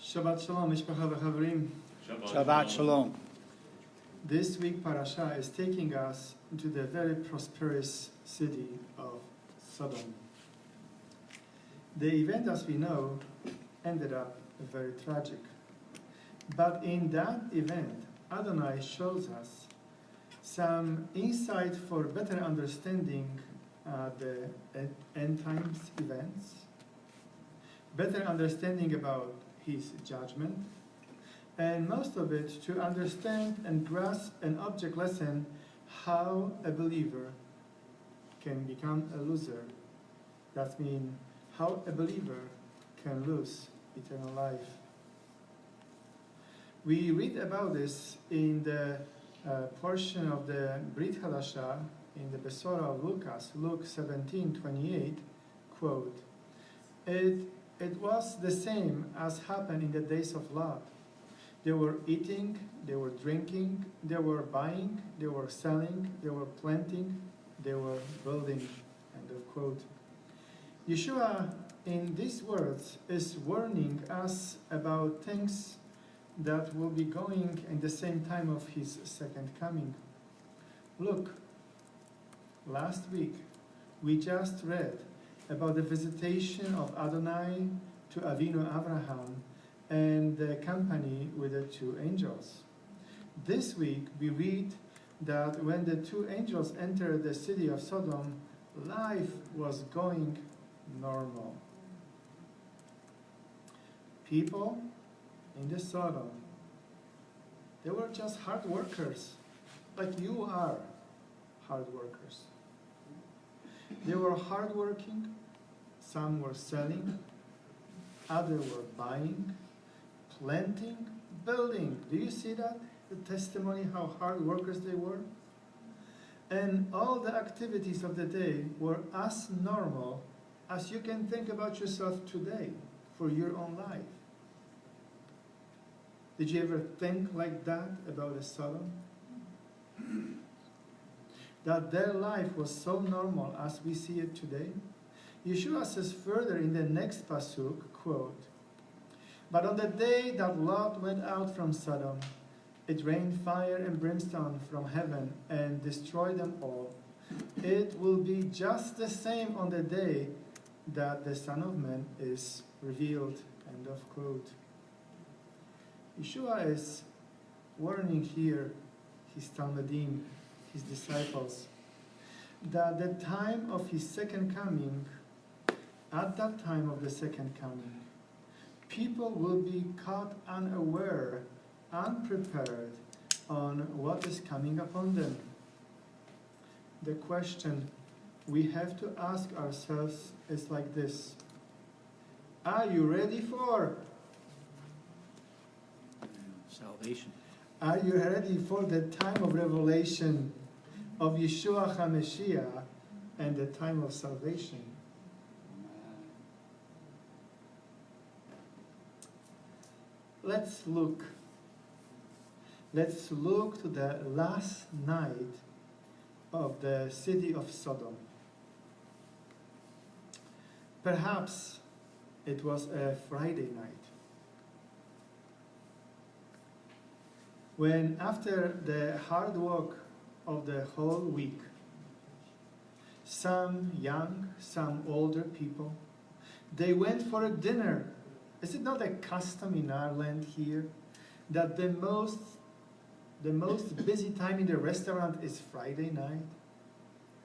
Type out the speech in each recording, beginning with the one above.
Shabbat Shalom, Mishpacha v'Chaverim. Shabbat Shalom. This week parasha is taking us into the very prosperous city of Sodom. The event, as we know, ended up very tragic. But in that event, Adonai shows us some insight for better understanding the end times events, better understanding about his judgment, and most of it to understand and grasp an object lesson how a believer can become a loser. That means how a believer can lose eternal life. We read about this in the portion of the Brit Hadashah in the Besorah of Lucas, Luke 17:28, quote, It was the same as happened in the days of Lot. They were eating, they were drinking, they were buying, they were selling, they were planting, they were building, end of quote. Yeshua, in these words, is warning us about things that will be going in the same time of his second coming. Look, last week we just read about the visitation of Adonai to Avinu Abraham and the company with the two angels. This week we read that when the two angels entered the city of Sodom, life was going normal. People in the Sodom, they were just hard workers, like you are hard workers. They were hardworking. Some were selling, others were buying, planting, building. Do you see that? The testimony how hard workers they were? And all the activities of the day were as normal as you can think about yourself today for your own life. Did you ever think like that about a Sodom? That their life was so normal as we see it today? Yeshua says further in the next pasuk, quote, But on the day that Lot went out from Sodom, it rained fire and brimstone from heaven and destroyed them all. It will be just the same on the day that the Son of Man is revealed, end of quote. Yeshua is warning here his Talmudim, his disciples, that the time of his second coming, at that time of the second coming, people will be caught unaware, unprepared on what is coming upon them. The question we have to ask ourselves is like this: Are you ready for Salvation. Are you ready for the time of revelation of Yeshua HaMashiach and the time of salvation? Let's look to the last night of the city of Sodom. Perhaps it was a Friday night, when after the hard work of the whole week, some young, some older people, they went for a dinner. Is it not a custom in our land here that the most busy time in the restaurant is Friday night?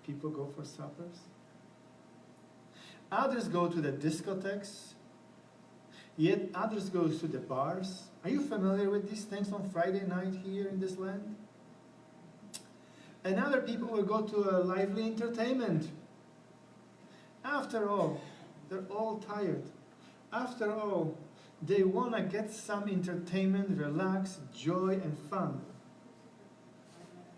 People go for suppers. Others go to the discotheques. Yet others go to the bars. Are you familiar with these things on Friday night here in this land? And other people will go to a lively entertainment. After all, they're all tired. After all, they want to get some entertainment, relax, joy, and fun.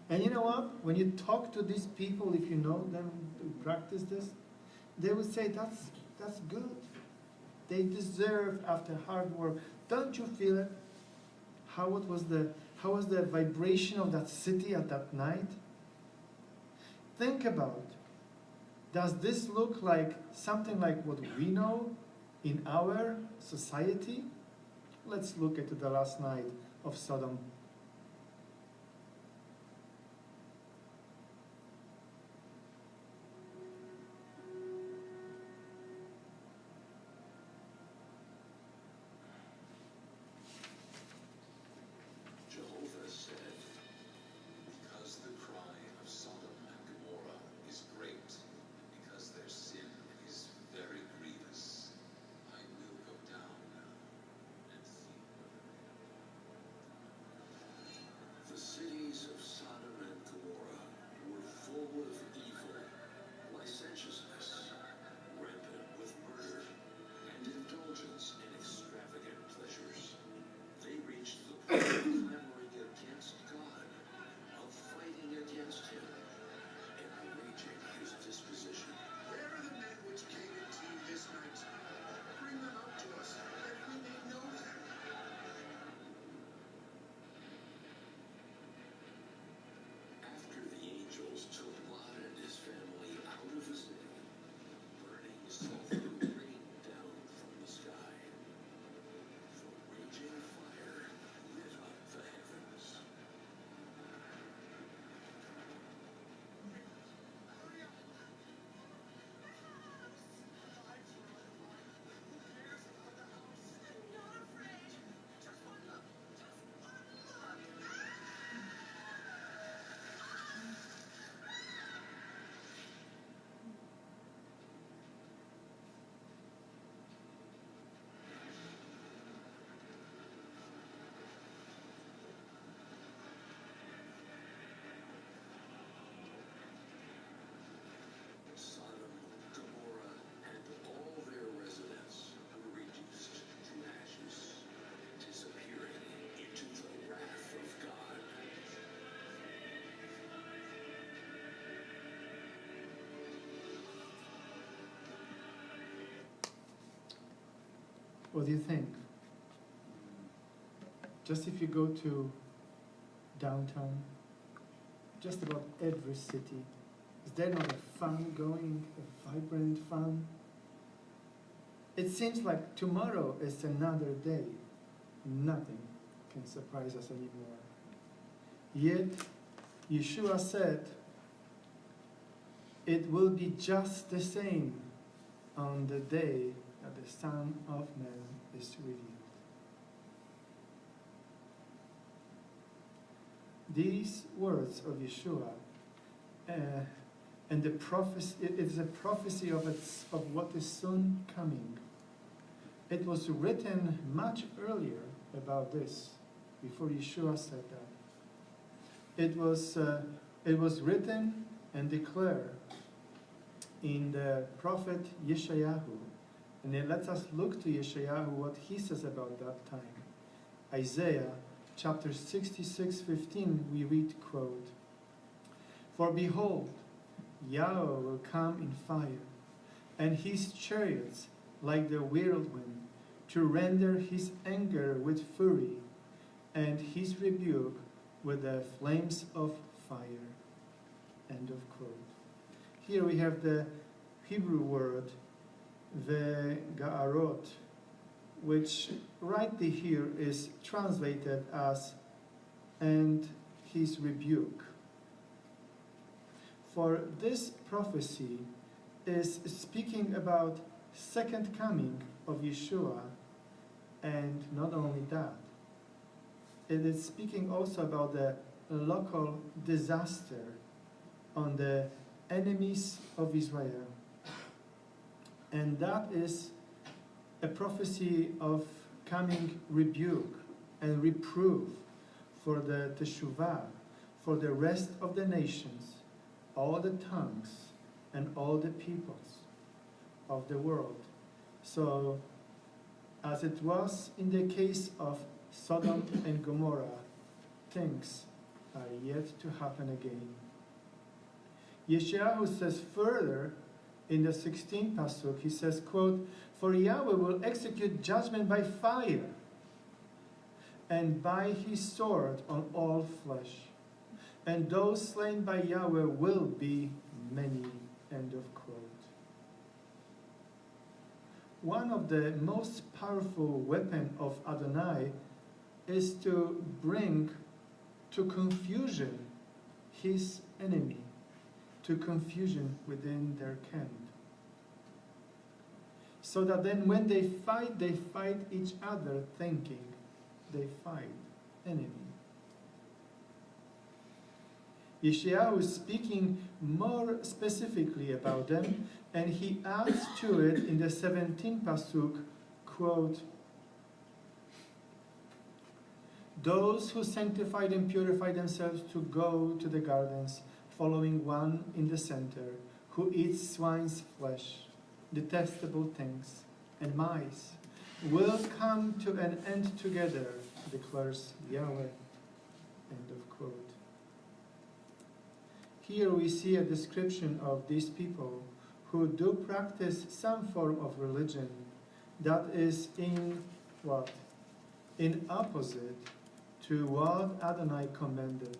And you know what? When you talk to these people, if you know them who practice this, they will say, that's good. They deserve after hard work. Don't you feel it? How was the vibration of that city at that night? Think about, does this look like something like what we know in our society? Let's look at the last night of Sodom. Jehovah said, because the cry of Sodom and Gomorrah is great, because their sin is very grievous, I will go down and see whether the cities of Sodom and Gomorrah were full of evil, licentiousness, rampant with murder, and indulgence in extravagant pleasures. They reached the point of clamoring against God, of fighting against Him, and raging His disposition. Where are the men which came into you this night? Bring them up to us, that we may know them. After the angels took Lot and his family out of the city, burning sulfur rained down from the sky. The raging fire lit up the heavens. Sodom, Gomorrah, and all their residents were reduced to ashes, disappearing into the wrath of God. What do you think? Just if you go to downtown, just about every city, is there not a fun going, a vibrant fun? It seems like tomorrow is another day. Nothing can surprise us anymore. Yet, Yeshua said, it will be just the same on the day that the Son of Man is revealed. These words of Yeshua and the prophecy, it is a prophecy of what is soon coming. It was written much earlier about this, before Yeshua said that. It was written and declared in the prophet Yeshayahu. And then let us look to Yeshayahu, what he says about that time. Isaiah chapter 66:15, we read, quote, "For behold, Yahweh will come in fire, and his chariots like the whirlwind, to render his anger with fury, and his rebuke with the flames of fire." End of quote. Here we have the Hebrew word, the Ga'arot, which rightly here is translated as "and his rebuke." For this prophecy is speaking about second coming of Yeshua, and not only that, it is speaking also about the local disaster on the enemies of Israel. And that is a prophecy of coming rebuke and reproof for the teshuvah, for the rest of the nations, all the tongues, and all the peoples of the world. So, as it was in the case of Sodom and Gomorrah, things are yet to happen again. Yeshayahu says further in the 16th pasuk, he says, quote, "For Yahweh will execute judgment by fire, and by his sword on all flesh, and those slain by Yahweh will be many." End of quote. one of the most powerful weapons of Adonai is to bring to confusion his enemy, to confusion within their camp. So that then when they fight each other thinking they fight enemy. Yeshayahu is speaking more specifically about them, and he adds to it in the 17th pasuk, quote, "Those who sanctified and purified themselves to go to the gardens, following one in the center, who eats swine's flesh, detestable things, and mice, will come to an end together, declares Yahweh." End of quote. Here we see a description of these people who do practice some form of religion that is in what? In opposite to what Adonai commanded.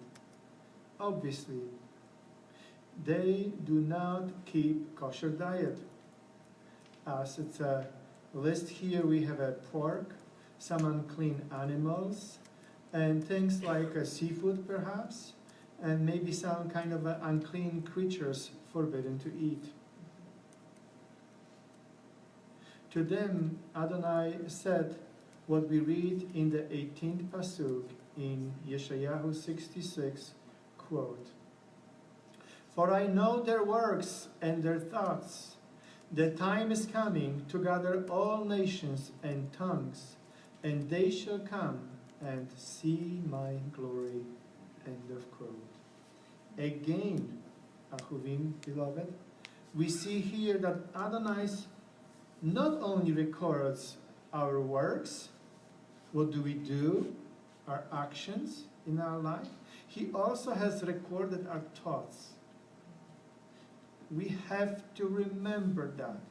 Obviously, they do not keep kosher diet. As it's a list here, we have a pork, some unclean animals, and things like seafood perhaps, and maybe some kind of unclean creatures forbidden to eat. To them, Adonai said what we read in the 18th pasuk in Yeshayahu 66, quote, "For I know their works and their thoughts. The time is coming to gather all nations and tongues, and they shall come and see my glory." End of quote. Again, Ahuvim, beloved, we see here that Adonai not only records our works, what do we do, our actions in our life, he also has recorded our thoughts. We have to remember that.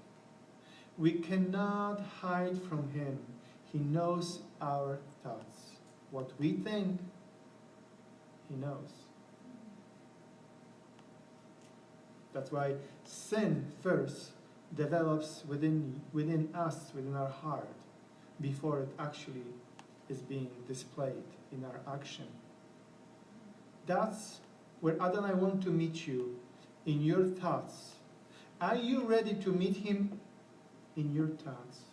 We cannot hide from him. He knows our thoughts. What we think, he knows. That's why sin first develops within us, within our heart, before it actually is being displayed in our action. That's where Adonai wants to meet you, in your thoughts. Are you ready to meet him in your thoughts?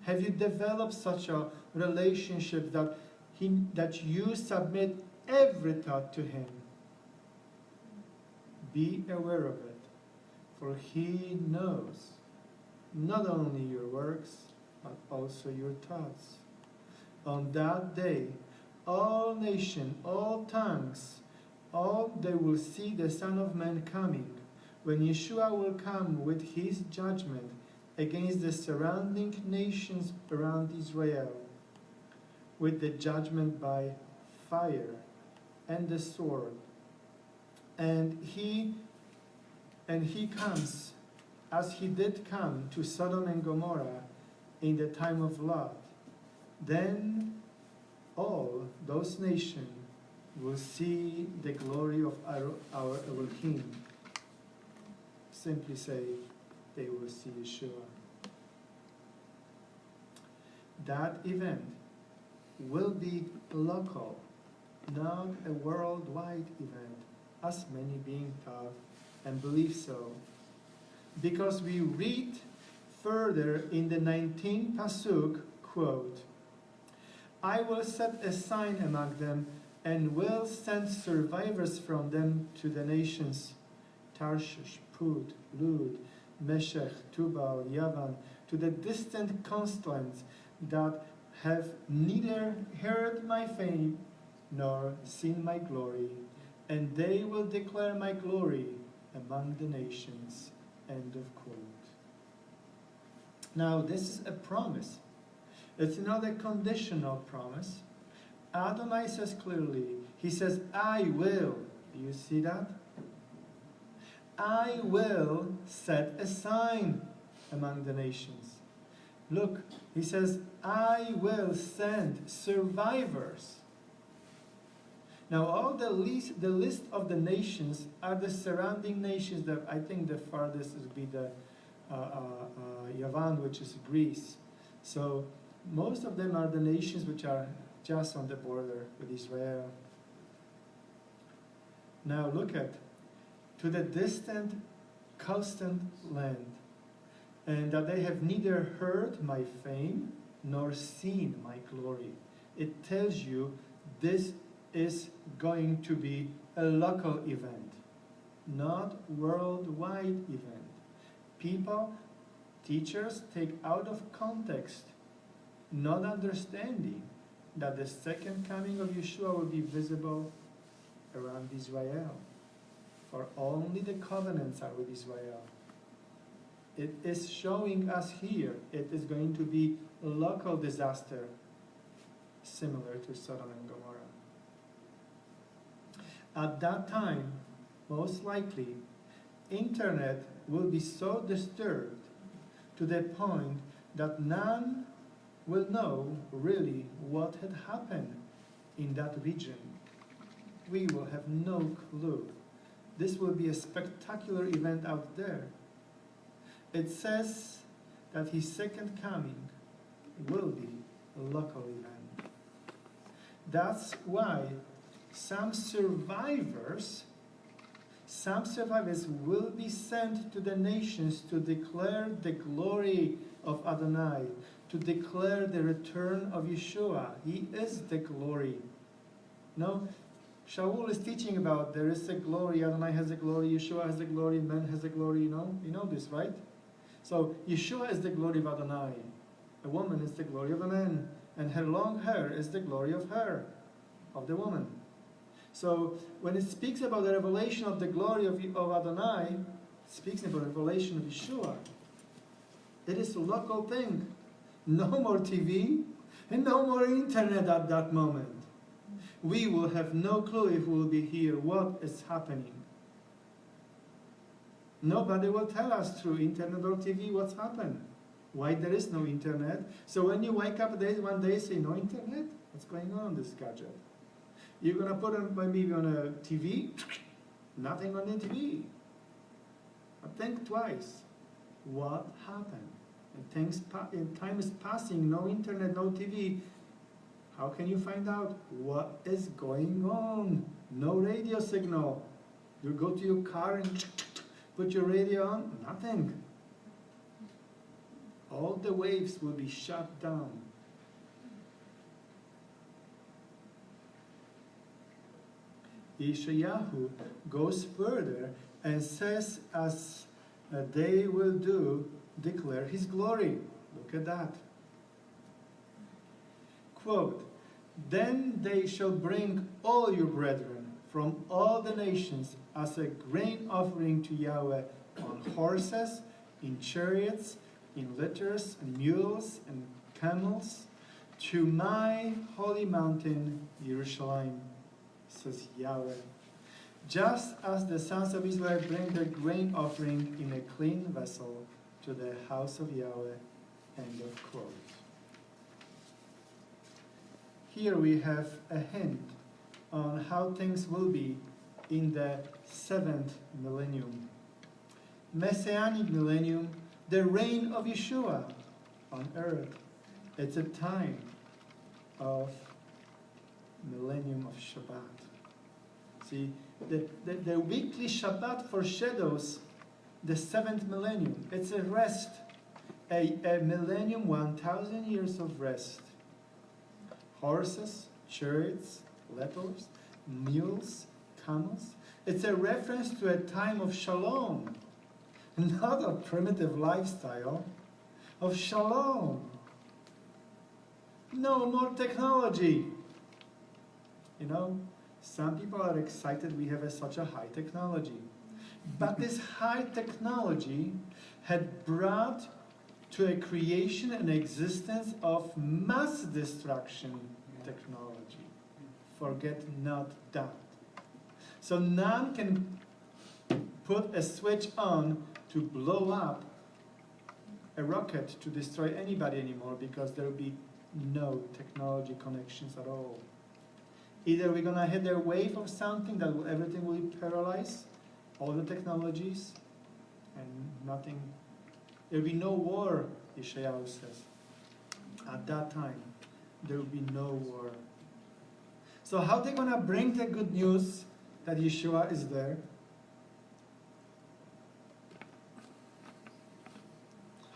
Have you developed such a relationship that you submit every thought to him? Be aware of it, for he knows not only your works, but also your thoughts. On that day, all nations, all tongues, all they will see the Son of Man coming, when Yeshua will come with his judgment against the surrounding nations around Israel, with the judgment by fire and the sword. And he comes, as he did come to Sodom and Gomorrah in the time of Lot. Then all those nations will see the glory of our Elohim. Simply say, they will see Yeshua. That event will be local, not a worldwide event, as many being taught and believe so. Because we read further in the 19th pasuk, quote, "I will set a sign among them and will send survivors from them to the nations, Tarshish, Put, Lud, Meshech, Tubal, Yavan, to the distant coastlands that have neither heard my fame nor seen my glory, and they will declare my glory among the nations." End of quote. Now, this is a promise. It's not a conditional promise. Adonai says clearly, he says, "I will." Do you see that? "I will set a sign among the nations." Look, he says, "I will send survivors." Now, all the list of the nations are the surrounding nations. That I think the farthest would be the Yavan, which is Greece. So most of them are the nations which are just on the border with Israel. Now look at, to the distant coastant land, and that they have neither heard my fame nor seen my glory. It tells you this is going to be a local event, not worldwide event. People, teachers take out of context, not understanding that the second coming of Yeshua will be visible around Israel. For only the covenants are with Israel. It is showing us here it is going to be a local disaster similar to Sodom and Gomorrah. At that time, most likely, internet will be so disturbed to the point that none will know really what had happened in that region. We will have no clue. This will be a spectacular event out there. It says that his second coming will be a local event. That's why some survivors will be sent to the nations to declare the glory of Adonai, to declare the return of Yeshua. He is the glory. No, Shaul is teaching about there is a glory, Adonai has a glory, Yeshua has a glory, man has a glory, you know this, right? So Yeshua is the glory of Adonai. A woman is the glory of a man, and her long hair is the glory of her, of the woman. So when it speaks about the revelation of the glory of Adonai, it speaks about the revelation of Yeshua. It is a local thing. No more TV and no more internet at that moment. We will have no clue if we will be here what is happening. Nobody will tell us through internet or TV what's happened. Why there is no internet. So when you wake up one day say, no internet? What's going on this gadget? You're going to put it maybe on a TV? Nothing on the TV. But think twice. What happened? And time is passing, no internet, no TV. How can you find out what is going on? No radio signal. You go to your car and put your radio on, nothing. All the waves will be shut down. Yeshayahu goes further and says, as they will do, declare his glory. Look at that. Quote, then they shall bring all your brethren from all the nations as a grain offering to Yahweh on horses, in chariots, in litters, and mules, and camels, to my holy mountain, Jerusalem, says Yahweh. Just as the sons of Israel bring their grain offering in a clean vessel to the house of Yahweh. End of quote. Here we have a hint on how things will be in the 7th millennium. Messianic millennium, the reign of Yeshua on earth. It's a time of millennium of Shabbat. See, the weekly Shabbat foreshadows the 7th millennium. It's a rest, a millennium, 1,000 years of rest. Horses, chariots, lepers, mules, camels. It's a reference to a time of shalom, not a primitive lifestyle, of shalom. No more technology. You know, some people are excited we have such a high technology. But this high technology had brought to a creation and existence of mass destruction technology. Forget not that. So none can put a switch on to blow up a rocket to destroy anybody anymore, because there will be no technology connections at all. Either we're going to hit a wave of something that everything will be paralyzed, all the technologies, and nothing There will be no war, Yeshayahu says. At that time, there will be no war. So how are they going to bring the good news that Yeshua is there?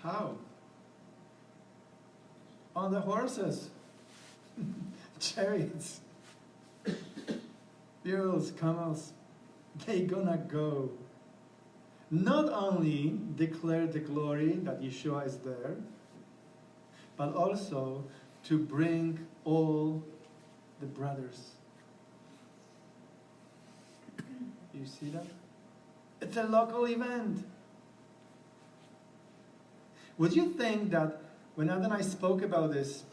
How? On the horses, chariots, mules, camels. They gonna go. Not only declare the glory that Yeshua is there, but also to bring all the brothers. You see that? It's a local event. Would you think that when Adonai spoke about this,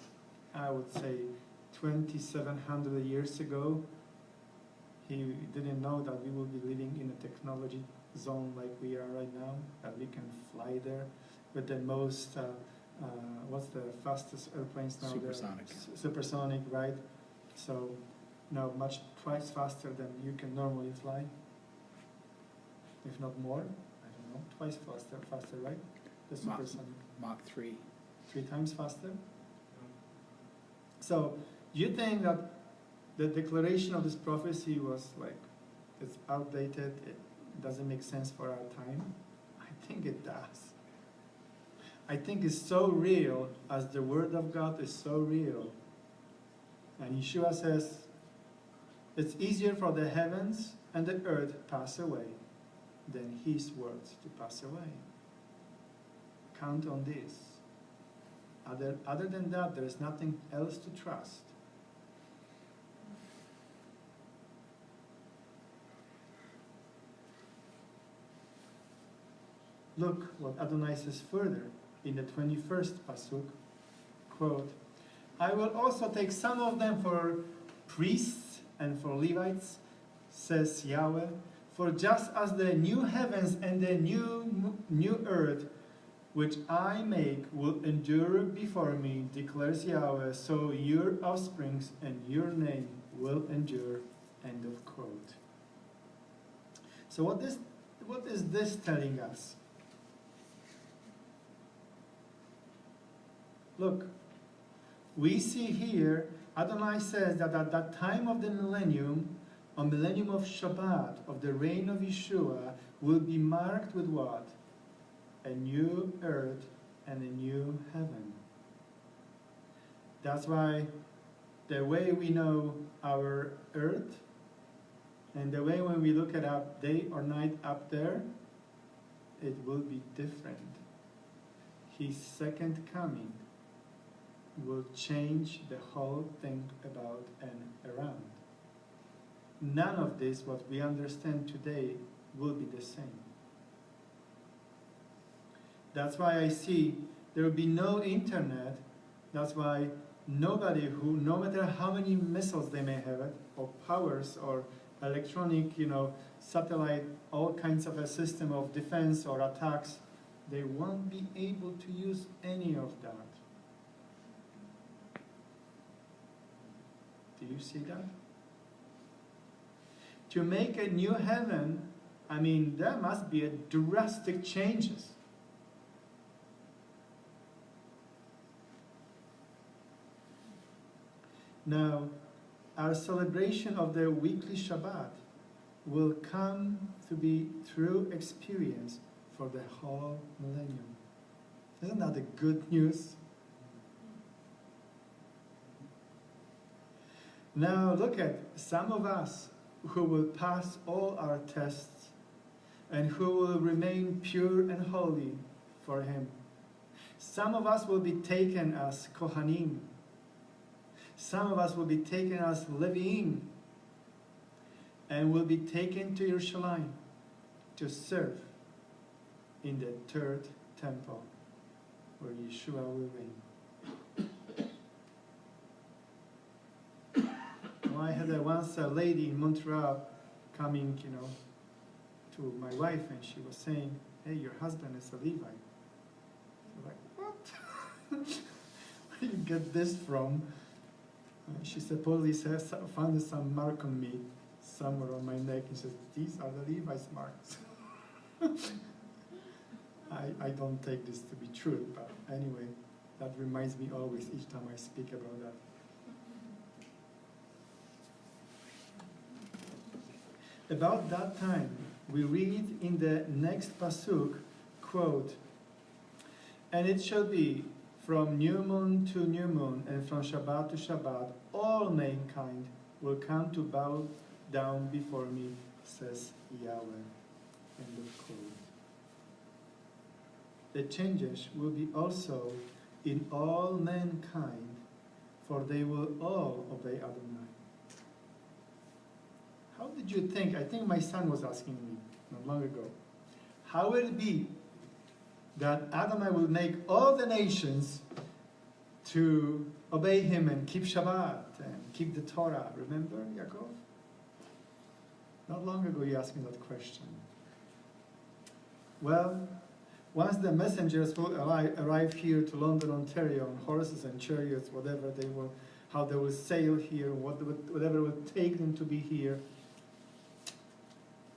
I would say 2,700 years ago, he didn't know that we will be living in a technology zone like we are right now, that we can fly there with the most, what's the fastest airplanes now? Supersonic. Supersonic, right? So, no, twice faster than you can normally fly. If not more, I don't know, twice faster, right? The supersonic. Mach 3. 3 times faster. So, you think that the declaration of this prophecy was like, it's outdated, it doesn't make sense for our time? I think it does. I think it's so real as the Word of God is so real. And Yeshua says, it's easier for the heavens and the earth pass away than His words to pass away. Count on this. Other than that, there is nothing else to trust. Look what Adonai says further in the 21st pasuk, quote, I will also take some of them for priests and for Levites, says Yahweh, for just as the new heavens and the new earth which I make will endure before me, declares Yahweh, so your offsprings and your name will endure. End of quote. So what is this telling us? Look, we see here, Adonai says that at that time of the millennium, a millennium of Shabbat, of the reign of Yeshua, will be marked with what? A new earth and a new heaven. That's why the way we know our earth and the way when we look at up day or night up there, it will be different. His second coming will change the whole thing about and around. None of this, what we understand today, will be the same. That's why I see there will be no internet. That's why nobody who, no matter how many missiles they may have, or powers, or electronic, satellite, all kinds of a system of defense or attacks, they won't be able to use any of that. Do you see that? To make a new heaven, there must be a drastic changes. Now, our celebration of the weekly Shabbat will come to be through experience for the whole millennium. Isn't that the good news? Now look at some of us who will pass all our tests and who will remain pure and holy for Him. Some of us will be taken as Kohanim. Some of us will be taken as Leviim and will be taken to Yerushalayim to serve in the third temple where Yeshua will reign. I had once a lady in Montreal coming, to my wife, and she was saying, hey, your husband is a Levite. I'm like, what? Where do you get this from? She supposedly found some mark on me, somewhere on my neck, and says, these are the Levi's marks. I don't take this to be true, but anyway, that reminds me always each time I speak about that. About that time, we read in the next pasuk, quote, "And it shall be from new moon to new moon, and from Shabbat to Shabbat, all mankind will come to bow down before me, says Yahweh." End of quote. The changes will be also in all mankind, for they will all obey Adonai. How did you think? I think my son was asking me not long ago. How will it be that Adonai will make all the nations to obey him and keep Shabbat and keep the Torah? Remember, Yaakov? Not long ago you asked me that question. Well, once the messengers will arrive here to London, Ontario, on horses and chariots, whatever they will, how they will sail here, whatever it will take them to be here,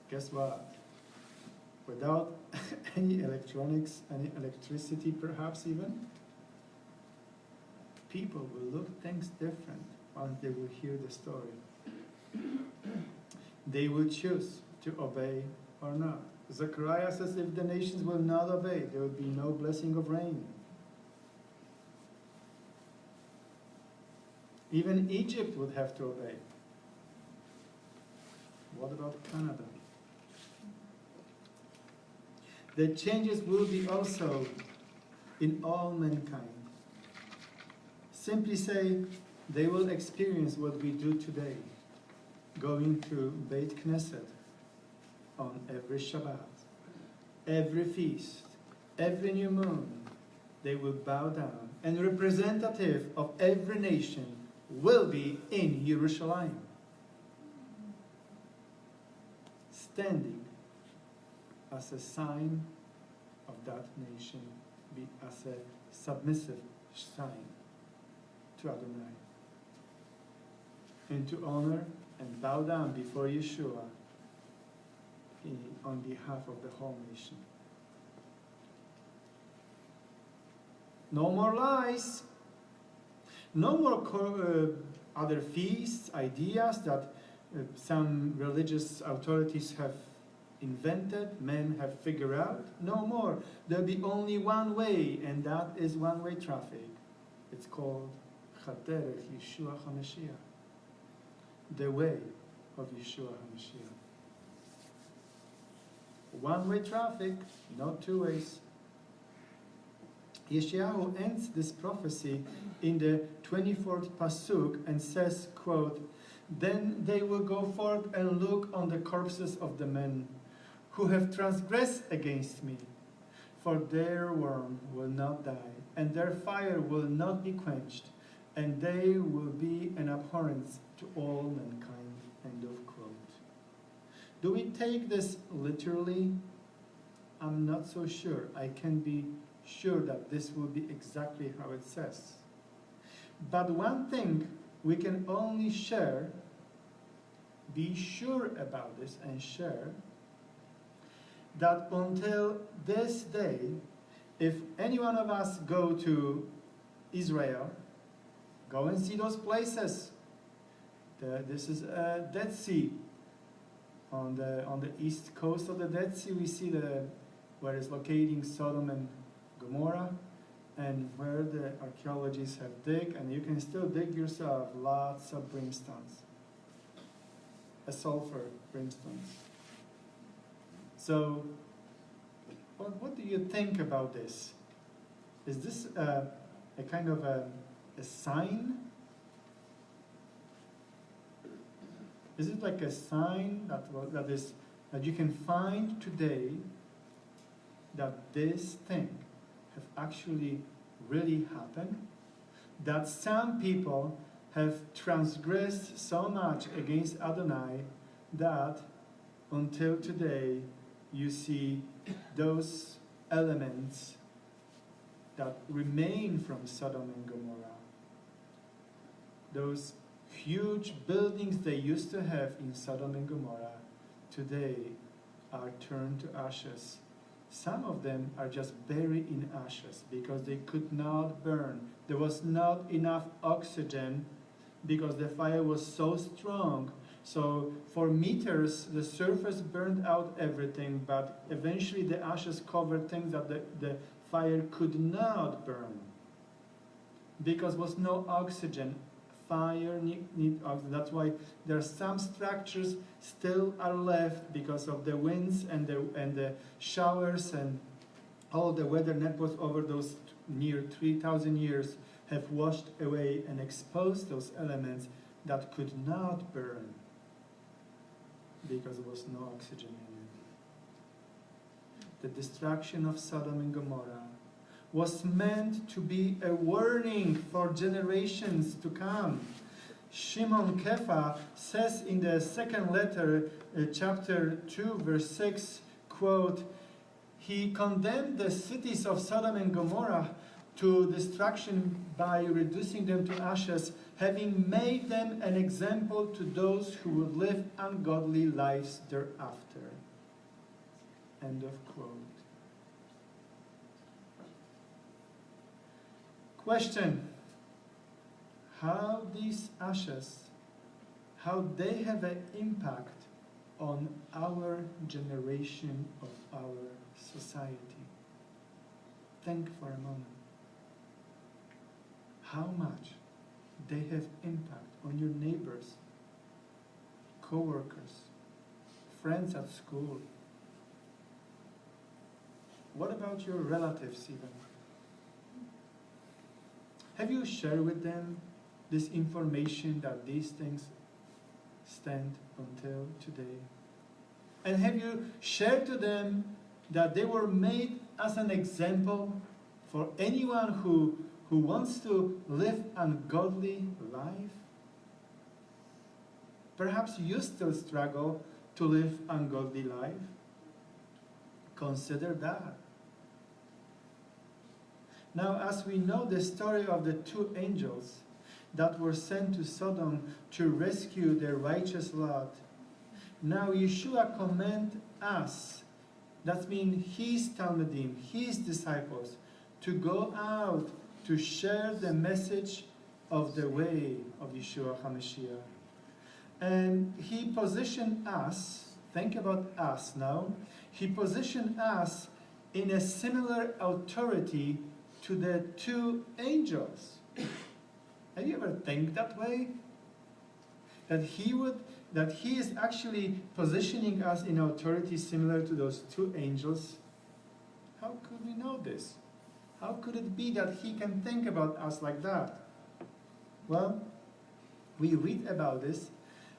guess what? Without any electronics, any electricity perhaps even, people will look things different once they will hear the story. They will choose to obey or not. Zechariah says if the nations will not obey, there will be no blessing of rain. Even Egypt would have to obey. What about Canada? The changes will be also in all mankind. Simply say, they will experience what we do today, going to Beit Knesset on every Shabbat, every feast, every new moon. They will bow down, and representative of every nation will be in Jerusalem, standing as a sign of that nation, as a submissive sign to Adonai, and to honor and bow down before Yeshua on behalf of the whole nation. No more lies. No more other feasts, ideas that some religious authorities have invented, men have figured out. No more. There'll be only one way, and that is one-way traffic. It's called Chaderech Yeshua HaMashiach, the way of Yeshua HaMashiach. One-way traffic, not two ways. Yeshayahu ends this prophecy in the 24th pasuk and says, quote, "Then they will go forth and look on the corpses of the men who have transgressed against me, for their worm will not die, and their fire will not be quenched, and they will be an abhorrence to all mankind." End of quote. Do we take this literally? I'm not so sure. I can be sure that this will be exactly how it says. But one thing we can only share, be sure about this and share, that until this day, if any one of us go to Israel, go and see those places. This is a Dead Sea. On the east coast of the Dead Sea, we see where it's locating Sodom and Gomorrah, and where the archaeologists have dig, and you can still dig yourself lots of brimstones, a sulfur brimstones. So, what do you think about this? Is this a kind of a sign? Is it like a sign that you can find today that this thing have actually really happened? That some people have transgressed so much against Adonai that until today you see those elements that remain from Sodom and Gomorrah. Those huge buildings they used to have in Sodom and Gomorrah today are turned to ashes Some of them are just buried in ashes because they could not burn. There was not enough oxygen because the fire was so strong. So for meters, the surface burned out everything, but eventually the ashes covered things that the fire could not burn because was no oxygen. Fire need oxygen. That's why there are some structures still are left because of the winds and the showers and all the weather networks over those near 3,000 years have washed away and exposed those elements that could not burn because there was no oxygen in it. The destruction of Sodom and Gomorrah was meant to be a warning for generations to come. Shimon Kefa says in the second letter, chapter 2, verse 6, quote, he condemned the cities of Sodom and Gomorrah to destruction by reducing them to ashes, having made them an example to those who would live ungodly lives thereafter. End of quote. Question: how these ashes, how they have an impact on our generation of our society? Think for a moment. How much they have impact on your neighbors, co-workers, friends at school. What about your relatives even? Have you shared with them this information that these things stand until today? And have you shared to them that they were made as an example for anyone who wants to live ungodly life? Perhaps you still struggle to live ungodly life. Consider that. Now, as we know the story of the two angels that were sent to Sodom to rescue the righteous Lot, now Yeshua command us, that means his Talmidim, his disciples, to go out to share the message of the way of Yeshua HaMashiach. And he positioned us, think about us now, he positioned us in a similar authority to the two angels. Have you ever think that way? That he is actually positioning us in authority similar to those two angels? How could we know this? How could it be that he can think about us like that? Well, we read about this,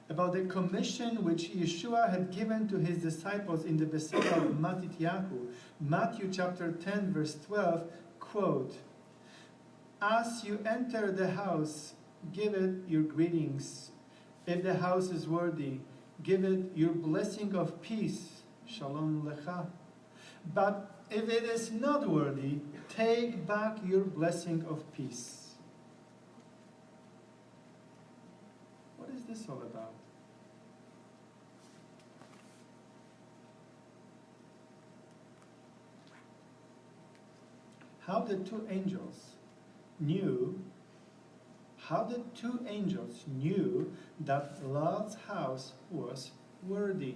about the commission which Yeshua had given to his disciples in the Besorah of Matityahu. Matthew chapter 10, verse 12, quote, as you enter the house, give it your greetings. If the house is worthy, give it your blessing of peace. Shalom lecha. But if it is not worthy, take back your blessing of peace. What is this all about? How the two angels knew that Lot's house was worthy.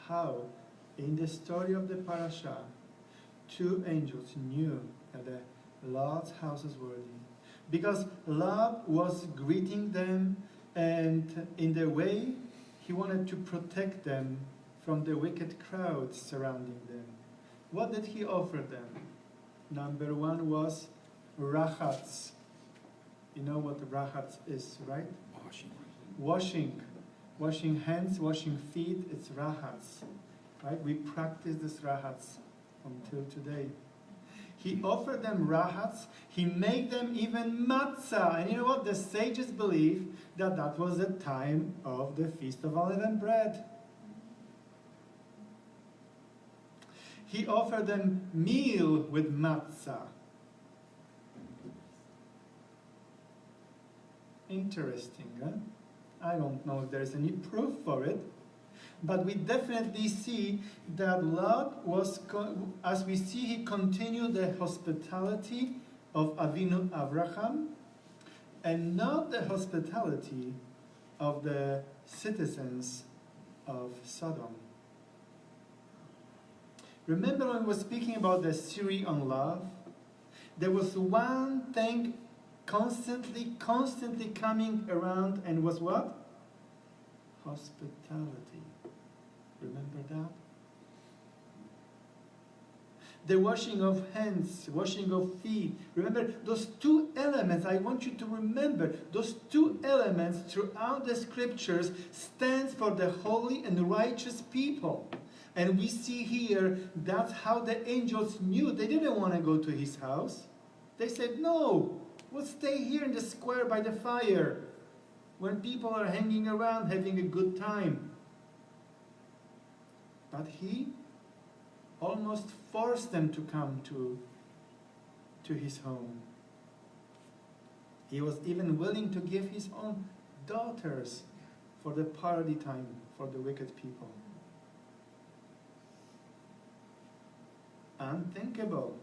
How, in the story of the parasha, two angels knew that Lot's house is worthy. Because Lot was greeting them, and in the way he wanted to protect them from the wicked crowds surrounding them. What did he offer them? Number one was rachatz. You know what rachatz is, right? Washing hands, washing feet, it's rachatz. Right? We practice this rachatz until today. He offered them rachatz. He made them even matzah. And you know what? The sages believe that that was the time of the Feast of Unleavened Bread. He offered them meal with matzah. Interesting, huh? I don't know if there's any proof for it, But we definitely see that Lot was, as we see, he continued the hospitality of Avinu Avraham, and not the hospitality of the citizens of Sodom. Remember when we were speaking about the series on love? There was one thing constantly coming around, and was what? Hospitality. Remember that? The washing of hands, washing of feet. Remember those two elements. I want you to remember those two elements throughout the scriptures stands for the holy and righteous people. And we see here that's how the angels knew. They didn't want to go to his house. They said, no, we'll stay here in the square by the fire when people are hanging around having a good time. But he almost forced them to come to his home. He was even willing to give his own daughters for the party time for the wicked people. Unthinkable.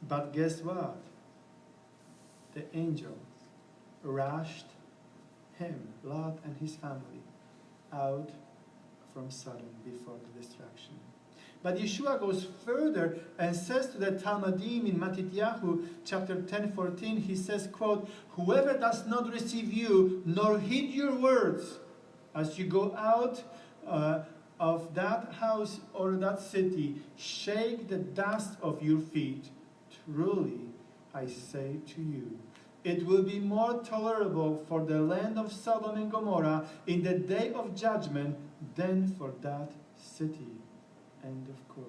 But guess what? The angel rushed him, Lot and his family, out from Sodom before the destruction. But Yeshua goes further and says to the Talmudim in Matityahu chapter 10:14, he says, quote, whoever does not receive you nor heed your words as you go out of that house or that city, shake the dust of your feet. Truly, I say to you, it will be more tolerable for the land of Sodom and Gomorrah in the day of judgment than for that city. End of quote.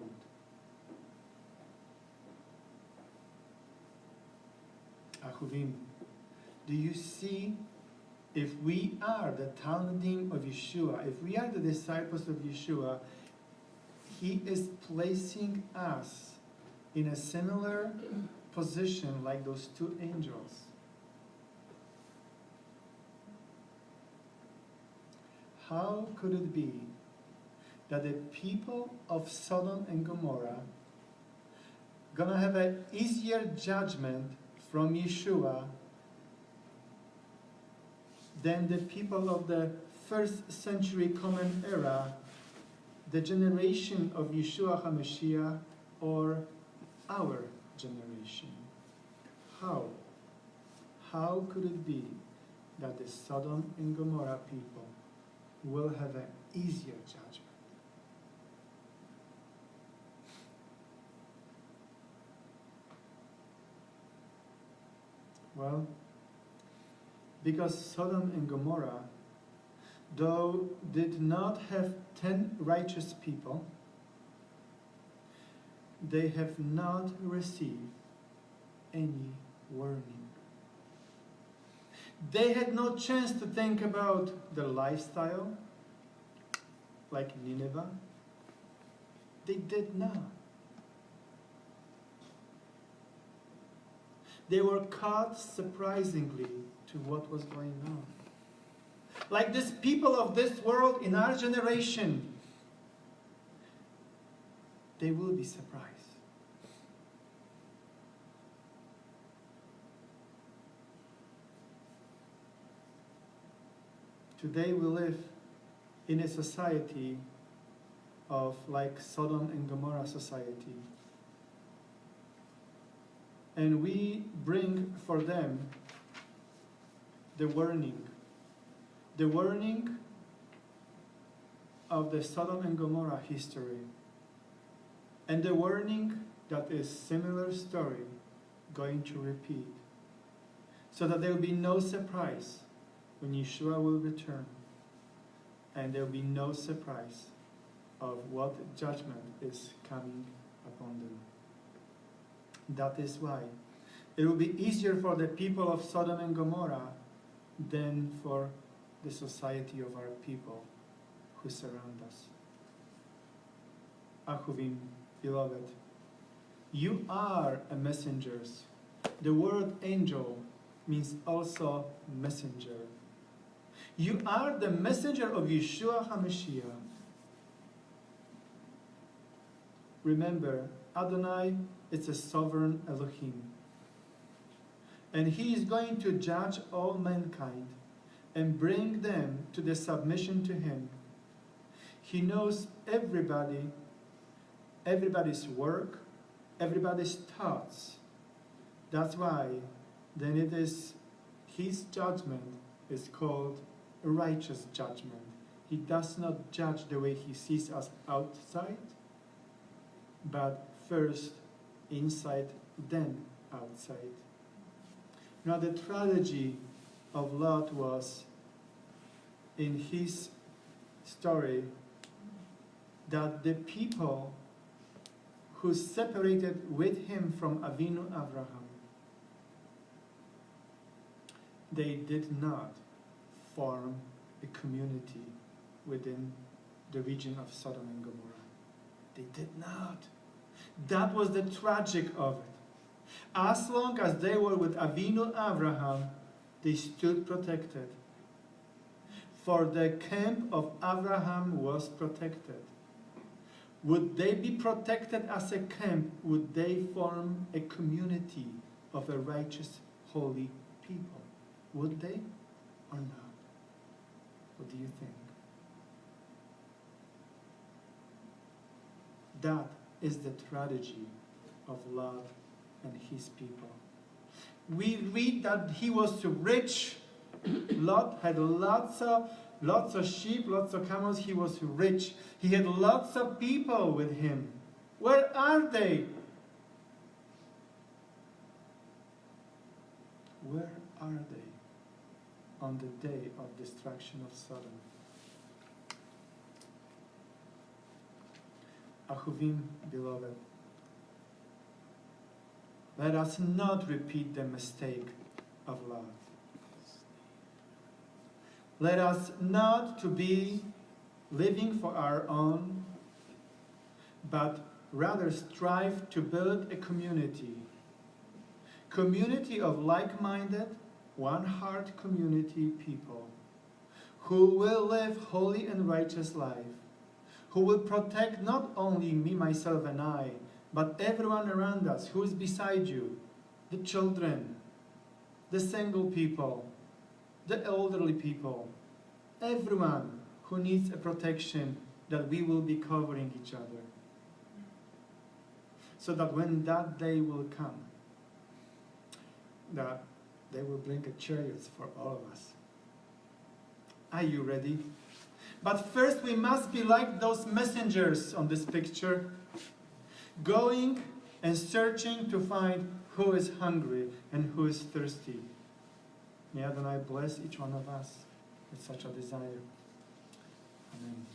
Achuvim, do you see, if we are the Talmudim of Yeshua, if we are the disciples of Yeshua, he is placing us in a similar position like those two angels. How could it be that the people of Sodom and Gomorrah gonna have an easier judgment from Yeshua than the people of the first century Common Era, the generation of Yeshua HaMashiach, or our generation? How? How could it be that the Sodom and Gomorrah people will have an easier judgment? Well, because Sodom and Gomorrah, though did not have 10 righteous people, they have not received any warning. They had no chance to think about their lifestyle, like Nineveh. They did not. They were caught surprisingly to what was going on. Like these people of this world in our generation, they will be surprised. Today we live in a society of like Sodom and Gomorrah society. And we bring for them the warning of the Sodom and Gomorrah history, and the warning that is similar story going to repeat, so that there will be no surprise when Yeshua will return, and there will be no surprise of what judgment is coming upon them. That is why it will be easier for the people of Sodom and Gomorrah than for the society of our people who surround us. Achuvim, beloved, you are a messengers. The word angel means also messenger. You are the messenger of Yeshua HaMashiach. Remember, Adonai is a sovereign Elohim. And he is going to judge all mankind and bring them to the submission to him. He knows everybody, everybody's work, everybody's thoughts. That's why then it is his judgment is called a righteous judgment. He does not judge the way he sees us outside, but first inside, then outside. Now the tragedy of Lot was in his story that the people who separated with him from Avinu Abraham, they did not form a community within the region of Sodom and Gomorrah. They did not. That was the tragic of it. As long as they were with Avinu Abraham, they stood protected. For the camp of Abraham was protected. Would they be protected as a camp? Would they form a community of a righteous, holy people? Would they or not? What do you think? That is the tragedy of Lot and his people. We read that he was rich. Lot had lots of sheep, lots of camels. He was rich. He had lots of people with him. Where are they? Where are they on the day of destruction of Sodom? Ahuvim, beloved, let us not repeat the mistake of Lot. Let us not to be living for our own, but rather strive to build a community of like-minded, one-heart community people who will live holy and righteous life, who will protect not only me, myself, and I, but everyone around us who is beside you, the children, the single people, the elderly people, everyone who needs a protection, that we will be covering each other. So that when that day will come, that they will bring a chariot for all of us. Are you ready? But first we must be like those messengers on this picture, going and searching to find who is hungry and who is thirsty. May Adonai bless each one of us with such a desire. Amen.